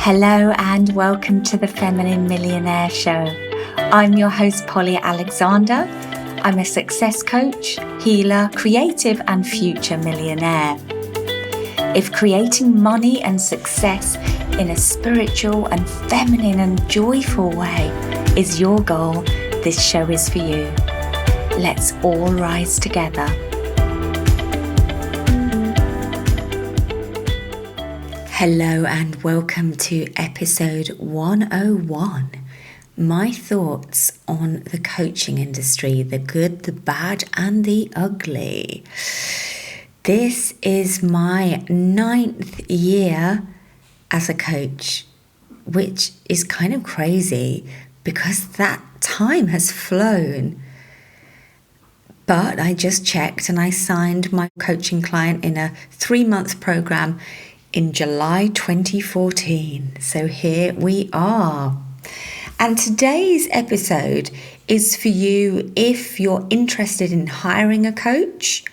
Hello and welcome to the Feminine Millionaire Show. I'm your host, Polly Alexander. I'm a success coach, healer, creative and future millionaire. If creating money and success in a spiritual and feminine and joyful way is your goal, this show is for you. Let's all rise together. Hello and welcome to episode 101. My thoughts on the coaching industry, the good, the bad and the ugly. This is my 9th year as a coach, which is kind of crazy because that time has flown. But I just checked and I signed my coaching client in a 3-month program in July 2014. So here we are. And today's episode is for you if you're interested in hiring a coach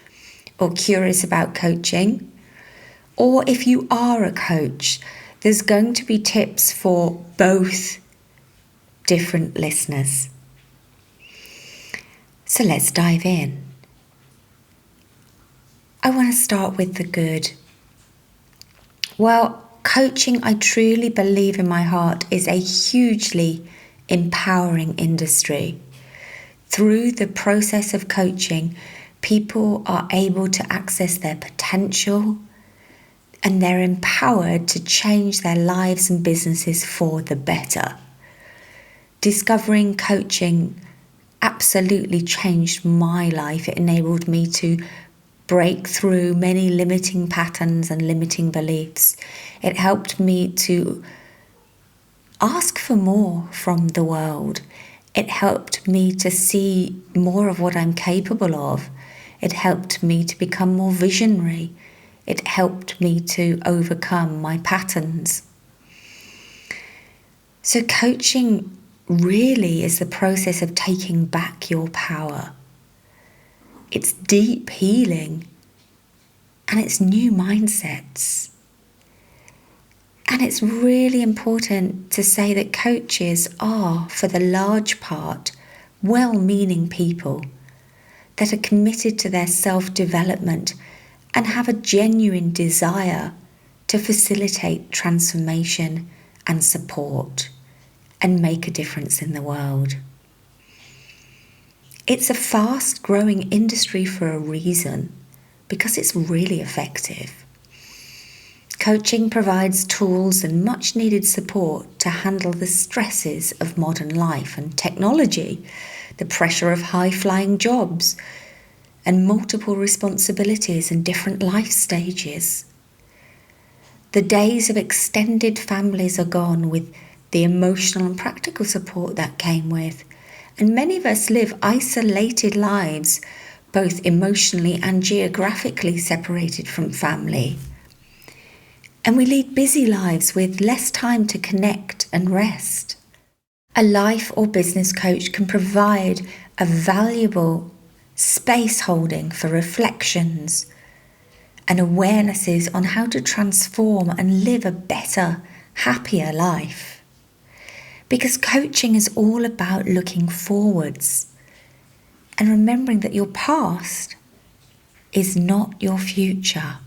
or curious about coaching, or if you are a coach. There's going to be tips for both different listeners. So let's dive in. I want to start with the good. Well, coaching, I truly believe in my heart, is a hugely empowering industry. Through the process of coaching, people are able to access their potential and they're empowered to change their lives and businesses for the better. Discovering coaching absolutely changed my life. It enabled me to break through many limiting patterns and limiting beliefs. It helped me to ask for more from the world. It helped me to see more of what I'm capable of. It helped me to become more visionary. It helped me to overcome my patterns. So coaching really is the process of taking back your power. It's deep healing and it's new mindsets. And it's really important to say that coaches are, for the large part, well-meaning people that are committed to their self-development and have a genuine desire to facilitate transformation and support and make a difference in the world. It's a fast-growing industry for a reason, because it's really effective. Coaching provides tools and much-needed support to handle the stresses of modern life and technology, the pressure of high-flying jobs, and multiple responsibilities and different life stages. The days of extended families are gone with the emotional and practical support that came with. And many of us live isolated lives, both emotionally and geographically separated from family. And we lead busy lives with less time to connect and rest. A life or business coach can provide a valuable space holding for reflections and awarenesses on how to transform and live a better, happier life. Because coaching is all about looking forwards and remembering that your past is not your future.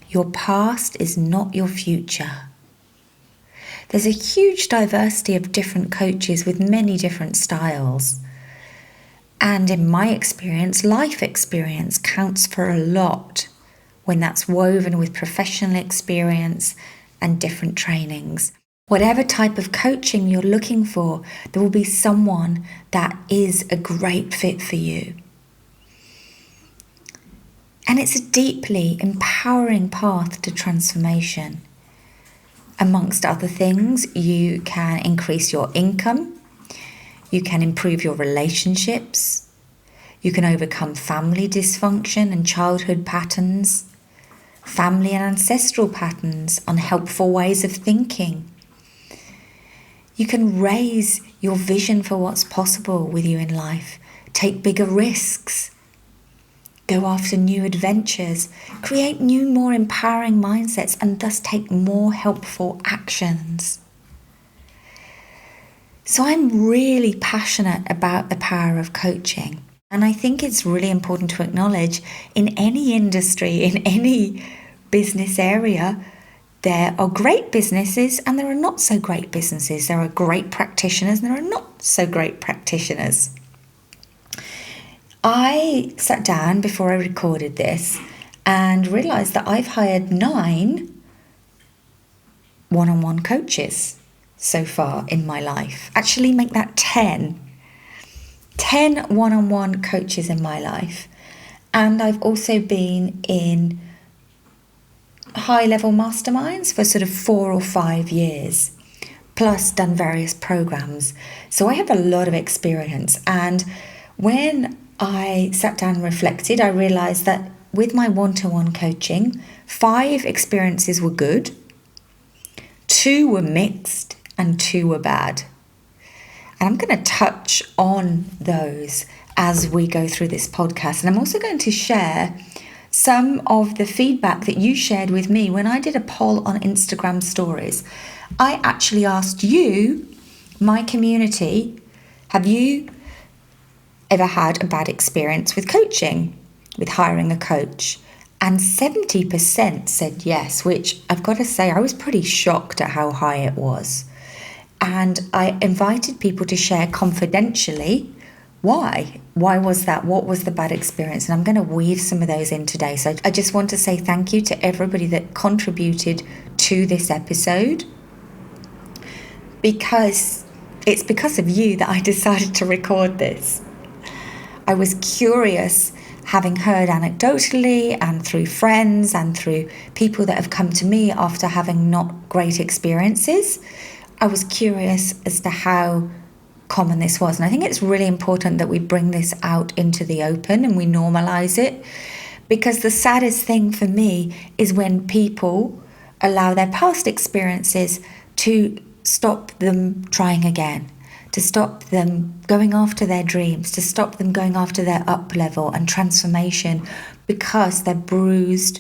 Your past is not your future. There's a huge diversity of different coaches with many different styles. And in my experience, life experience counts for a lot when that's woven with professional experience and different trainings. Whatever type of coaching you're looking for, there will be someone that is a great fit for you. And it's a deeply empowering path to transformation. Amongst other things, you can increase your income, you can improve your relationships, you can overcome family dysfunction and childhood patterns, family and ancestral patterns, unhelpful ways of thinking. You can raise your vision for what's possible with you in life, take bigger risks, go after new adventures, create new, more empowering mindsets, and thus take more helpful actions. So I'm really passionate about the power of coaching. And I think it's really important to acknowledge in any industry, in any business area, there are great businesses and there are not so great businesses. There are great practitioners and there are not so great practitioners. I sat down before I recorded this and realised that I've hired 9 one-on-one coaches so far in my life. Actually, make that 10. 10 one-on-one coaches in my life. And I've also been in high-level masterminds for sort of 4 or 5 years, plus done various programs. So I have a lot of experience. And when I sat down and reflected, I realised that with my one-to-one coaching, 5 experiences were good, 2 were mixed, and 2 were bad. And I'm going to touch on those as we go through this podcast. And I'm also going to share some of the feedback that you shared with me when I did a poll on Instagram stories. I actually asked you, my community, have you ever had a bad experience with coaching, with hiring a coach? And 70% said yes, which I've got to say, I was pretty shocked at how high it was. And I invited people to share confidentially why. Why was that? What was the bad experience? And I'm going to weave some of those in today. So I just want to say thank you to everybody that contributed to this episode, because it's because of you that I decided to record this. I was curious, having heard anecdotally and through friends and through people that have come to me after having not great experiences. I was curious as to how common this was. And I think it's really important that we bring this out into the open and we normalize it, because the saddest thing for me is when people allow their past experiences to stop them trying again, to stop them going after their dreams, to stop them going after their up level and transformation because they're bruised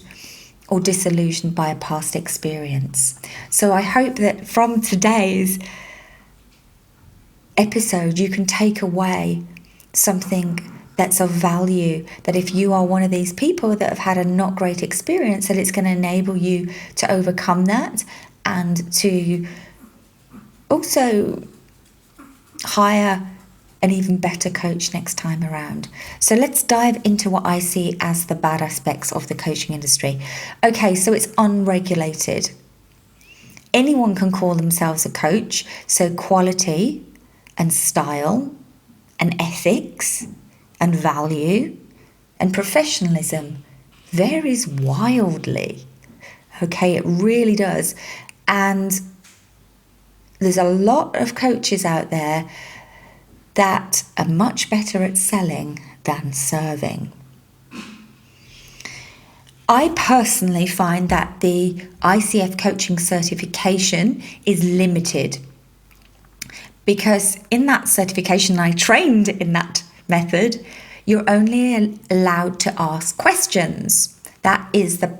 or disillusioned by a past experience. So I hope that from today's episode you can take away something that's of value, that if you are one of these people that have had a not great experience, that it's going to enable you to overcome that and to also hire an even better coach next time around. So let's dive into what I see as the bad aspects of the coaching industry. Okay, so it's unregulated. Anyone can call themselves a coach, so quality and style and ethics and value and professionalism varies wildly. Okay, it really does. And there's a lot of coaches out there that are much better at selling than serving. I personally find that the ICF coaching certification is limited, because in that certification, I trained in that method, you're only allowed to ask questions. That is the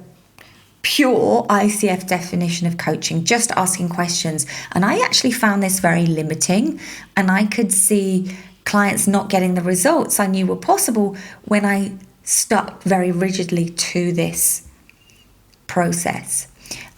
pure ICF definition of coaching, just asking questions. And I actually found this very limiting, and I could see clients not getting the results I knew were possible when I stuck very rigidly to this process.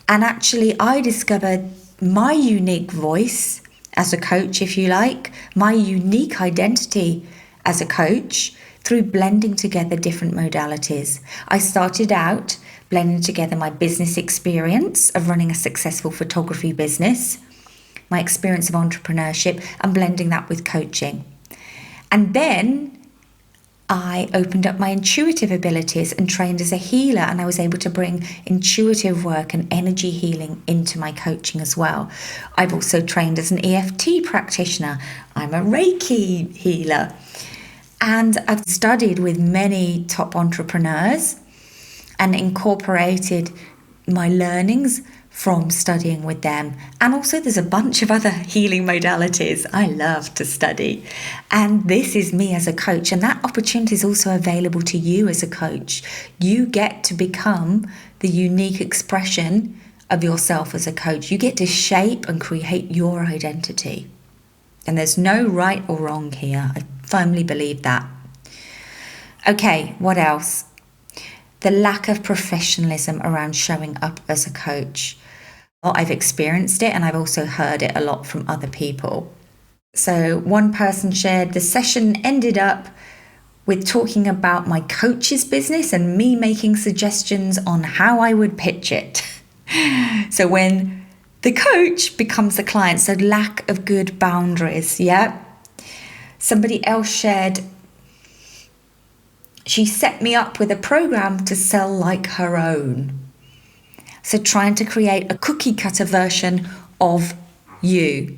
And actually I discovered my unique voice as a coach, if you like, my unique identity as a coach through blending together different modalities. I started out blending together my business experience of running a successful photography business, my experience of entrepreneurship, and blending that with coaching. And then I opened up my intuitive abilities and trained as a healer, and I was able to bring intuitive work and energy healing into my coaching as well. I've also trained as an EFT practitioner. I'm a Reiki healer. And I've studied with many top entrepreneurs and incorporated my learnings from studying with them. And also there's a bunch of other healing modalities I love to study. And this is me as a coach, and that opportunity is also available to you as a coach. You get to become the unique expression of yourself as a coach. You get to shape and create your identity. And there's no right or wrong here. I firmly believe that. Okay, what else? The lack of professionalism around showing up as a coach. Well, I've experienced it, and I've also heard it a lot from other people. So one person shared, the session ended up with talking about my coach's business and me making suggestions on how I would pitch it. So when the coach becomes the client, so lack of good boundaries, yeah. Somebody else shared, she set me up with a program to sell like her own. So trying to create a cookie cutter version of you.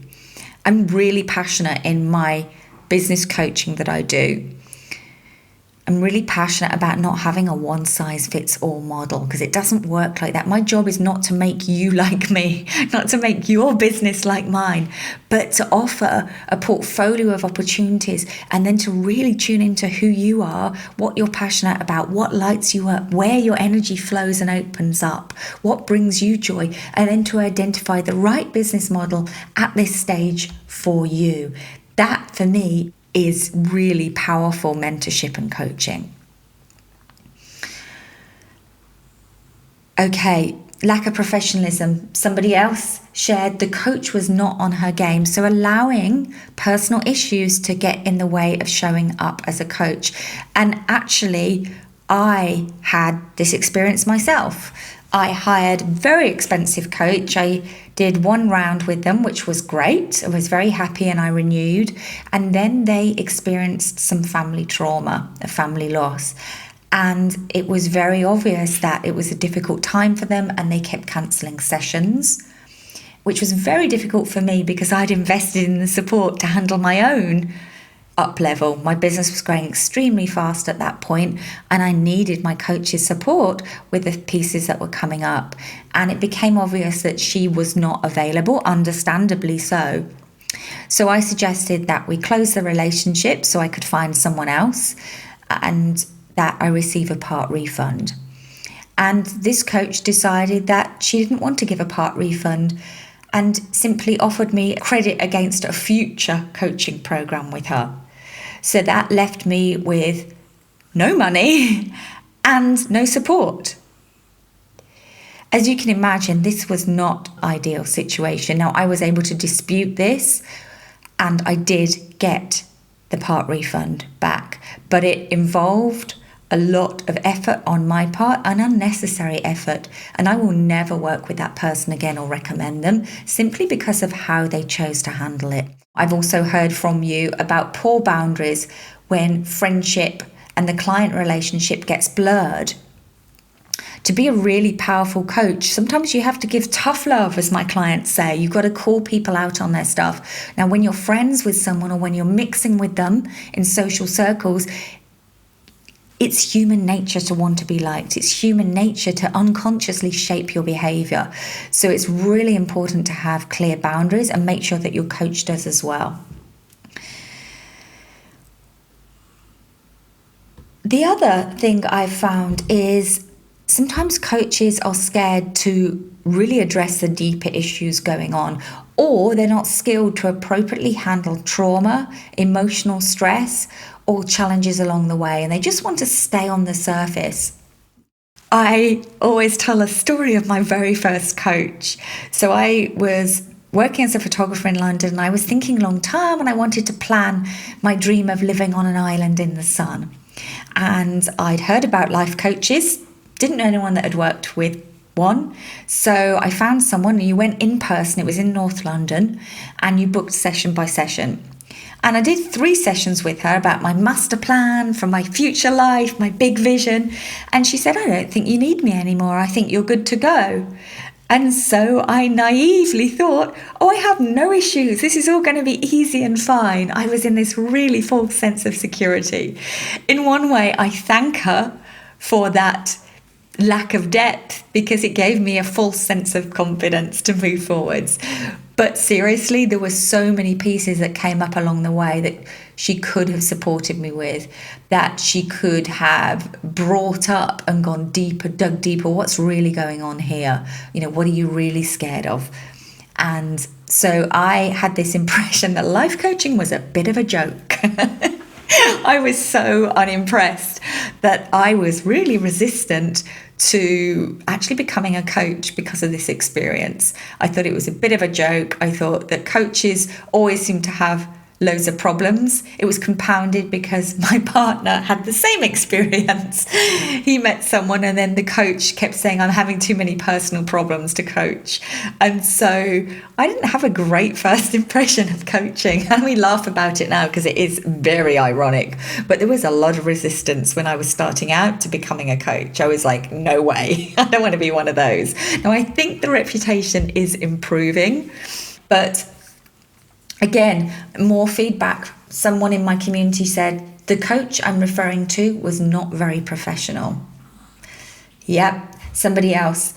I'm really passionate in my business coaching that I do. I'm really passionate about not having a one-size-fits-all model, because it doesn't work like that. My job is not to make you like me, not to make your business like mine, but to offer a portfolio of opportunities, and then to really tune into who you are, what you're passionate about, what lights you up, where your energy flows and opens up, what brings you joy, and then to identify the right business model at this stage for you. That, for me, is really powerful mentorship and coaching. Okay, lack of professionalism. Somebody else shared the coach was not on her game, so allowing personal issues to get in the way of showing up as a coach. And actually, I had this experience myself. I hired a very expensive coach. I did one round with them, which was great. I was very happy and I renewed. And then they experienced some family trauma, a family loss. And it was very obvious that it was a difficult time for them, and they kept cancelling sessions, which was very difficult for me because I'd invested in the support to handle my own up level. My business was growing extremely fast at that point, and I needed my coach's support with the pieces that were coming up. And it became obvious that she was not available, understandably so. So I suggested that we close the relationship so I could find someone else, and that I receive a part refund. And this coach decided that she didn't want to give a part refund, and simply offered me credit against a future coaching program with her. So that left me with no money and no support. As you can imagine, this was not an ideal situation. Now, I was able to dispute this, and I did get the part refund back, but it involved a lot of effort on my part, an unnecessary effort, and I will never work with that person again or recommend them, simply because of how they chose to handle it. I've also heard from you about poor boundaries when friendship and the client relationship gets blurred. To be a really powerful coach, sometimes you have to give tough love, as my clients say. You've got to call people out on their stuff. Now, when you're friends with someone or when you're mixing with them in social circles, it's human nature to want to be liked. It's human nature to unconsciously shape your behavior. So it's really important to have clear boundaries and make sure that your coach does as well. The other thing I've found is sometimes coaches are scared to really address the deeper issues going on, or they're not skilled to appropriately handle trauma, emotional stress, or challenges along the way, and they just want to stay on the surface. I always tell a story of my very first coach. So I was working as a photographer in London, and I was thinking long term, and I wanted to plan my dream of living on an island in the sun. And I'd heard about life coaches, didn't know anyone that had worked with one. So I found someone, and you went in person, it was in North London, and you booked session by session. And I did 3 sessions with her about my master plan for my future life, my big vision. And she said, I don't think you need me anymore. I think you're good to go. And so I naively thought, oh, I have no issues. This is all going to be easy and fine. I was in this really false sense of security. In one way, I thank her for that lack of depth because it gave me a false sense of confidence to move forwards. But seriously, there were so many pieces that came up along the way that she could have supported me with, that she could have brought up and gone deeper, dug deeper. What's really going on here? What are you really scared of? And so I had this impression that life coaching was a bit of a joke. I was so unimpressed that I was really resistant to actually becoming a coach because of this experience. I thought it was a bit of a joke. I thought that coaches always seem to have loads of problems. It was compounded because my partner had the same experience. He met someone and then the coach kept saying, I'm having too many personal problems to coach. And so I didn't have a great first impression of coaching. And we laugh about it now because it is very ironic. But there was a lot of resistance when I was starting out to becoming a coach. I was like, no way, I don't want to be one of those. Now, I think the reputation is improving, but again, more feedback. Someone in my community said, the coach I'm referring to was not very professional. Yep. Somebody else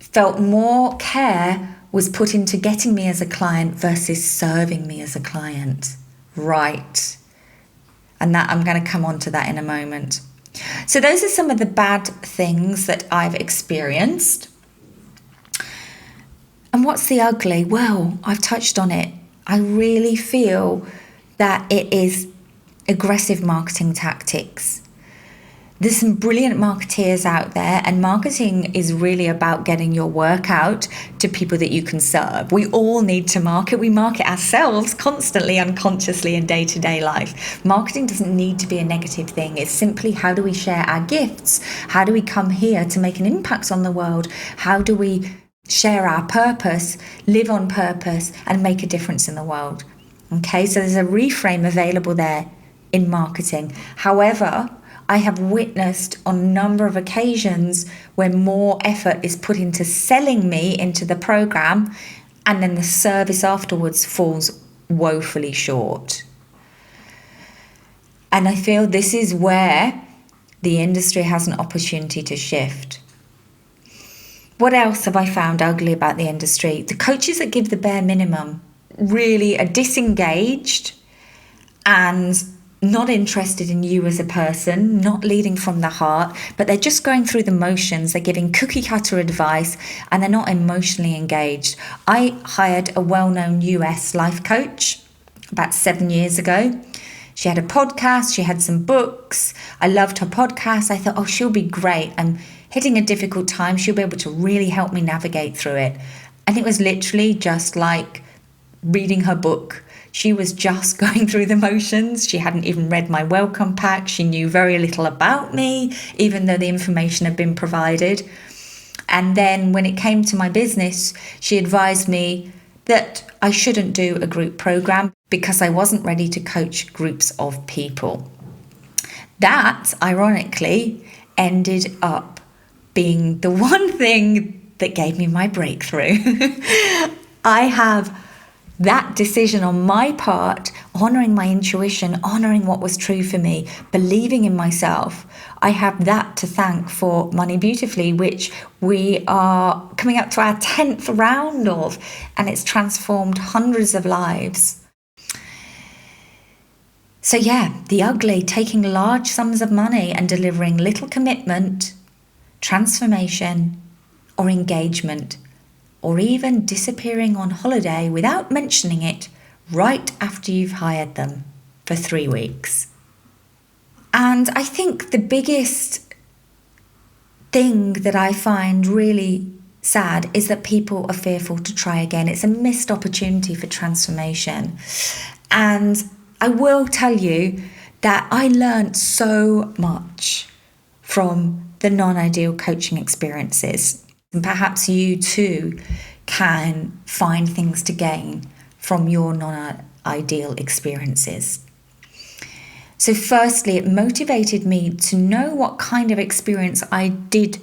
felt more care was put into getting me as a client versus serving me as a client. Right. And that I'm going to come on to that in a moment. So those are some of the bad things that I've experienced. And what's the ugly? Well, I've touched on it. I really feel that it is aggressive marketing tactics. There's some brilliant marketeers out there, and marketing is really about getting your work out to people that you can serve. We all need to market. We market ourselves constantly, unconsciously in day-to-day life. Marketing doesn't need to be a negative thing. It's simply, how do we share our gifts? How do we come here to make an impact on the world? How do we share our purpose, live on purpose, and make a difference in the world? Okay, so there's a reframe available there in marketing. However, I have witnessed on a number of occasions where more effort is put into selling me into the program, and then the service afterwards falls woefully short. And I feel this is where the industry has an opportunity to shift. What else have I found ugly about the industry? The coaches that give the bare minimum really are disengaged and not interested in you as a person, not leading from the heart, but they're just going through the motions. They're giving cookie cutter advice and they're not emotionally engaged. I hired a well-known US life coach about 7 years ago. She had a podcast, she had some books. I loved her podcast. I thought, she'll be great. I'm hitting a difficult time. She'll be able to really help me navigate through it. And it was literally just like reading her book. She was just going through the motions. She hadn't even read my welcome pack. She knew very little about me, even though the information had been provided. And then when it came to my business, she advised me that I shouldn't do a group program because I wasn't ready to coach groups of people. That, ironically, ended up being the one thing that gave me my breakthrough. I have that decision on my part, honoring my intuition, honoring what was true for me, believing in myself. I have that to thank for Money Beautifully, which we are coming up to our 10th round of, and it's transformed hundreds of lives. So yeah, the ugly, taking large sums of money and delivering little commitment, transformation, or engagement, or even disappearing on holiday without mentioning it right after you've hired them for 3 weeks. And I think the biggest thing that I find really sad is that people are fearful to try again. It's a missed opportunity for transformation. And I will tell you that I learned so much from the non-ideal coaching experiences. And perhaps you too can find things to gain from your non-ideal experiences. So firstly, it motivated me to know what kind of experience I did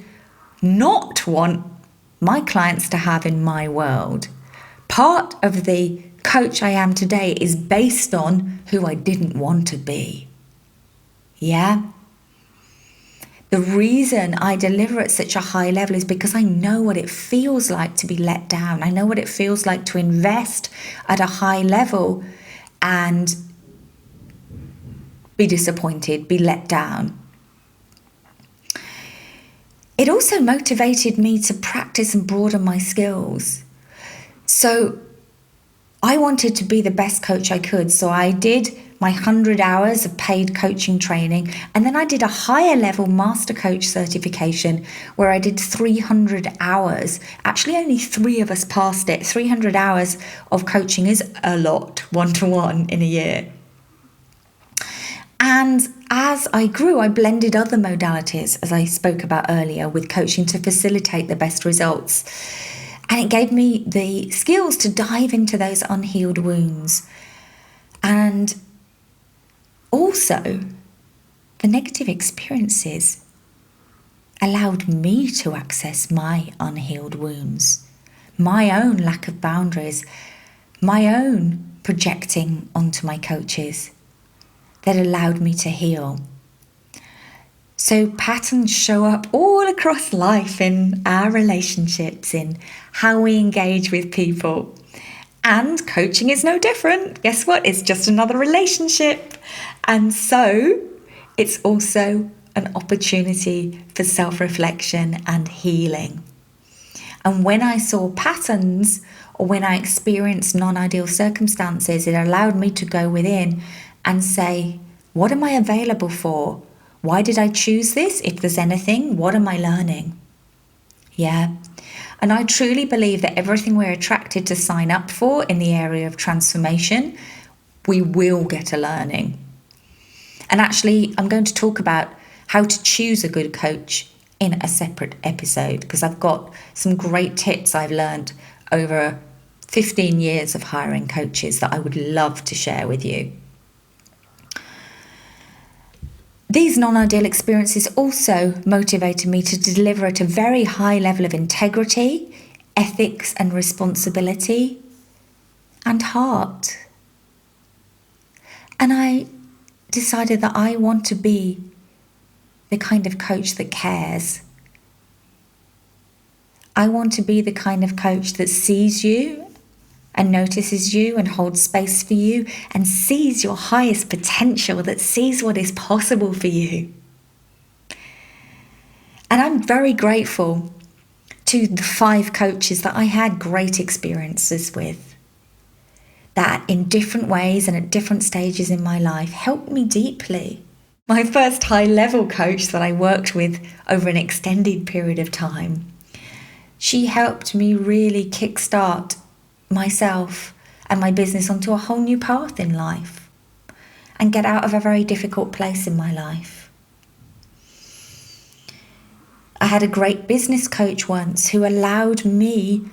not want my clients to have in my world. Part of the coach I am today is based on who I didn't want to be. Yeah? The reason I deliver at such a high level is because I know what it feels like to be let down. I know what it feels like to invest at a high level and be disappointed, be let down. It also motivated me to practice and broaden my skills. So I wanted to be the best coach I could. So I did my 100 hours of paid coaching training, and then I did a higher level master coach certification where I did 300 hours. Actually, only 3 of us passed it. 300 hours of coaching is a lot, one-to-one in a year. And as I grew, I blended other modalities, as I spoke about earlier, with coaching to facilitate the best results. And it gave me the skills to dive into those unhealed wounds. And also, the negative experiences allowed me to access my unhealed wounds, my own lack of boundaries, my own projecting onto my coaches that allowed me to heal. So patterns show up all across life in our relationships, in how we engage with people. And coaching is no different. Guess what? It's just another relationship. And so it's also an opportunity for self-reflection and healing. And when I saw patterns or when I experienced non-ideal circumstances, it allowed me to go within and say, what am I available for? Why did I choose this? If there's anything, what am I learning? Yeah. And I truly believe that everything we're attracted to sign up for in the area of transformation, we will get a learning. And actually, I'm going to talk about how to choose a good coach in a separate episode, because I've got some great tips I've learned over 15 years of hiring coaches that I would love to share with you. These non-ideal experiences also motivated me to deliver at a very high level of integrity, ethics and responsibility, and heart. And I decided that I want to be the kind of coach that cares. I want to be the kind of coach that sees you and notices you and holds space for you and sees your highest potential, that sees what is possible for you. And I'm very grateful to the 5 coaches that I had great experiences with, that in different ways and at different stages in my life helped me deeply. My first high-level coach that I worked with over an extended period of time, she helped me really kickstart myself and my business onto a whole new path in life and get out of a very difficult place in my life. I had a great business coach once who allowed me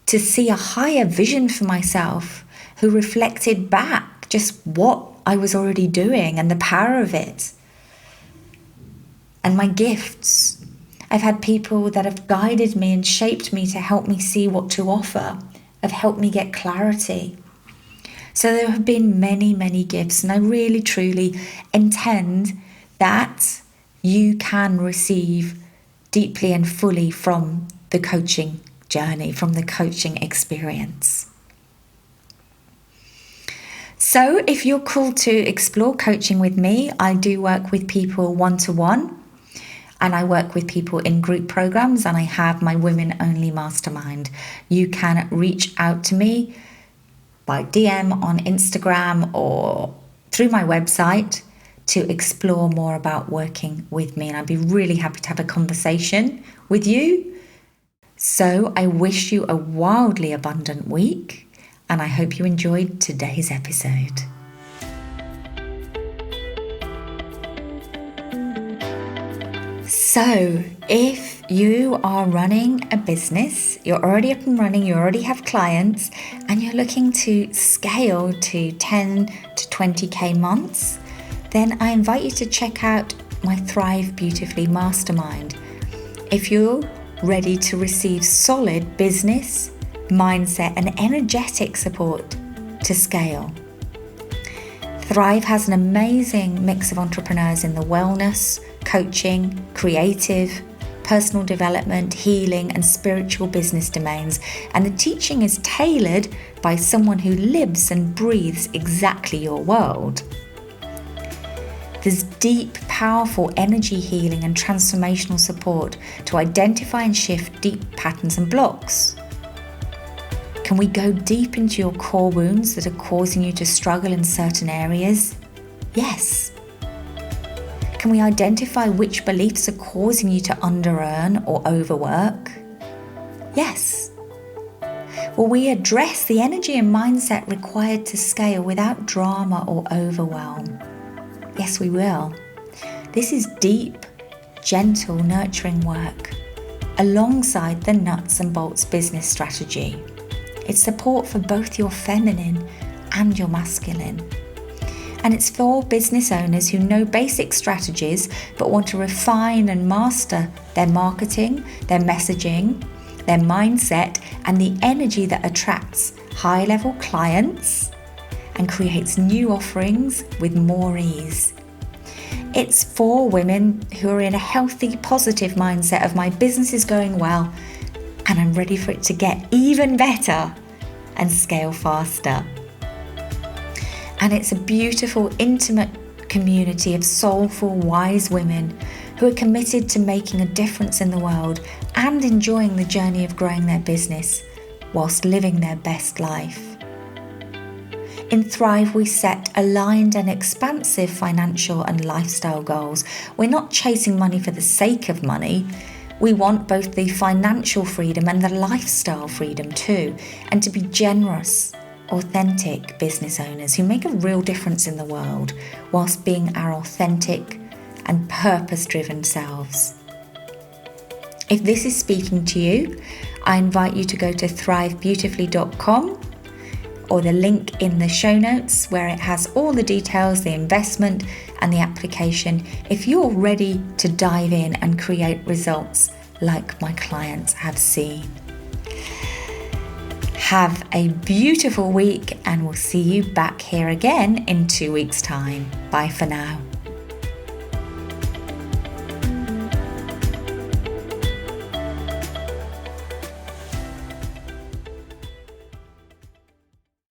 to see a higher vision for myself, who reflected back just what I was already doing and the power of it and my gifts. I've had people that have guided me and shaped me to help me see what to offer, have helped me get clarity. So there have been many, many gifts, and I really, truly intend that you can receive deeply and fully from the coaching journey, from the coaching experience. So if you're called to explore coaching with me, I do work with people one-to-one, and I work with people in group programs, and I have my women only mastermind. You can reach out to me by DM on Instagram or through my website to explore more about working with me. And I'd be really happy to have a conversation with you. So I wish you a wildly abundant week, and I hope you enjoyed today's episode. So, if you are running a business, you're already up and running, you already have clients, and you're looking to scale to 10 to 20k months, then I invite you to check out my Thrive Beautifully Mastermind. If you're ready to receive solid business, mindset, and energetic support to scale. Thrive has an amazing mix of entrepreneurs in the wellness, coaching, creative, personal development, healing, and spiritual business domains, and the teaching is tailored by someone who lives and breathes exactly your world. There's deep, powerful energy healing and transformational support to identify and shift deep patterns and blocks. Can we go deep into your core wounds that are causing you to struggle in certain areas? Yes. Can we identify which beliefs are causing you to under-earn or overwork? Yes. Will we address the energy and mindset required to scale without drama or overwhelm? Yes, we will. This is deep, gentle, nurturing work alongside the nuts and bolts business strategy. It's support for both your feminine and your masculine. And it's for business owners who know basic strategies but want to refine and master their marketing, their messaging, their mindset, and the energy that attracts high-level clients and creates new offerings with more ease. It's for women who are in a healthy, positive mindset of my business is going well and I'm ready for it to get even better and scale faster. And it's a beautiful, intimate community of soulful, wise women who are committed to making a difference in the world and enjoying the journey of growing their business whilst living their best life. In Thrive, we set aligned and expansive financial and lifestyle goals. We're not chasing money for the sake of money. We want both the financial freedom and the lifestyle freedom too, and to be generous, authentic business owners who make a real difference in the world whilst being our authentic and purpose-driven selves. If this is speaking to you, I invite you to go to thrivebeautifully.com or the link in the show notes where it has all the details, the investment and the application, if you're ready to dive in and create results like my clients have seen. Have a beautiful week and we'll see you back here again in 2 weeks' time. Bye for now.